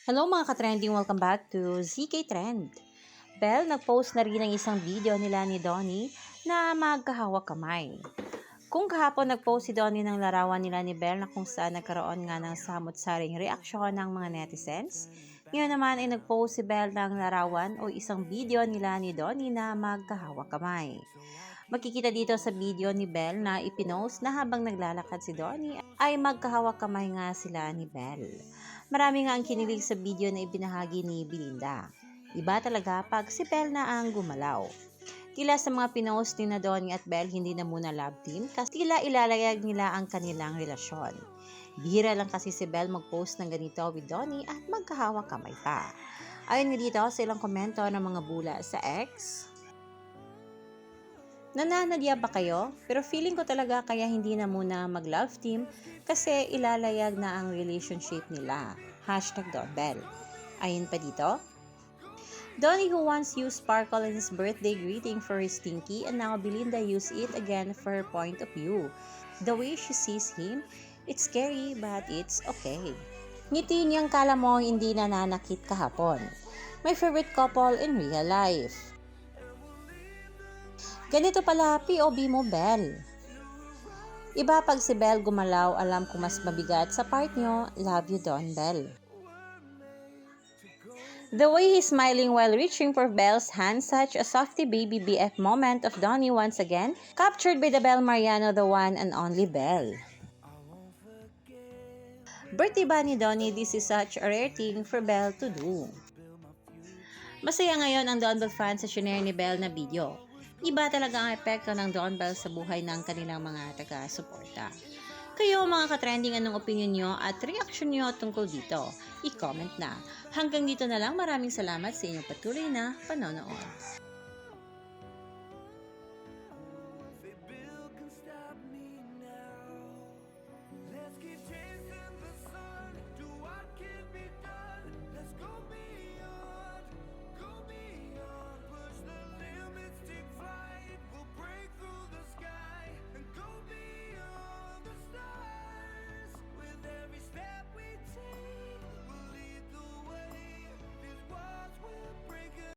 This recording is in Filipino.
Hello mga ka-trending, welcome back to ZK Trend. Nag-post na rin ng isang video nila ni Donnie na magkahawak kamay. Kung kahapon nag-post si Donnie ng larawan nila ni Belle na kung saan nagkaroon nga ng samot-saring reaksyon ng mga netizens, ngayon naman ay nag-post si Belle ng larawan o isang video nila ni Donnie na magkahawak kamay. Makikita dito sa video ni Belle na ipinost na habang naglalakad si Donnie ay magkahawak kamay nga sila ni Belle. Marami nga ang kinilig sa video na ibinahagi ni Belinda. Iba talaga pag si Belle na ang gumalaw. Tila sa mga pinost ni na Donnie at Belle hindi na muna love team kasi tila ilalayag nila ang kanilang relasyon. Bihira lang kasi si Belle mag-post ng ganito with Donnie at magkahawak kamay pa. Ayon nga dito sa ilang komento ng mga bula sa X, nananadya ba kayo? Pero feeling ko talaga kaya hindi na muna mag-love team kasi ilalayag na ang relationship nila. #DonBelle. Ayun pa dito, Donnie who once used sparkle in his birthday greeting for his stinky and now Belinda used it again for her point of view. The way she sees him, it's scary but it's okay. Ngiti niyang kala mo hindi nananakit kahapon. My favorite couple in real life. Ganito pala POV mo, Belle. Iba pag si Belle gumalaw, alam ko mas mabigat sa part nyo, love you DonBelle. The way he's smiling while reaching for Belle's hand, such a softy baby BF moment of Donnie once again, captured by the Belle Mariano, the one and only Belle. Birthday ba ni Donnie, this is such a rare thing for Belle to do. Masaya ngayon ang DonBelle fans sa shinare ni Belle na video. Iba talaga ang epekto ng DonBelle sa buhay ng kanilang mga taga-suporta. Kayo mga ka-trending, anong opinion nyo at reaction nyo tungkol dito? I-comment na. Hanggang dito na lang, maraming salamat sa inyong patuloy na panonood.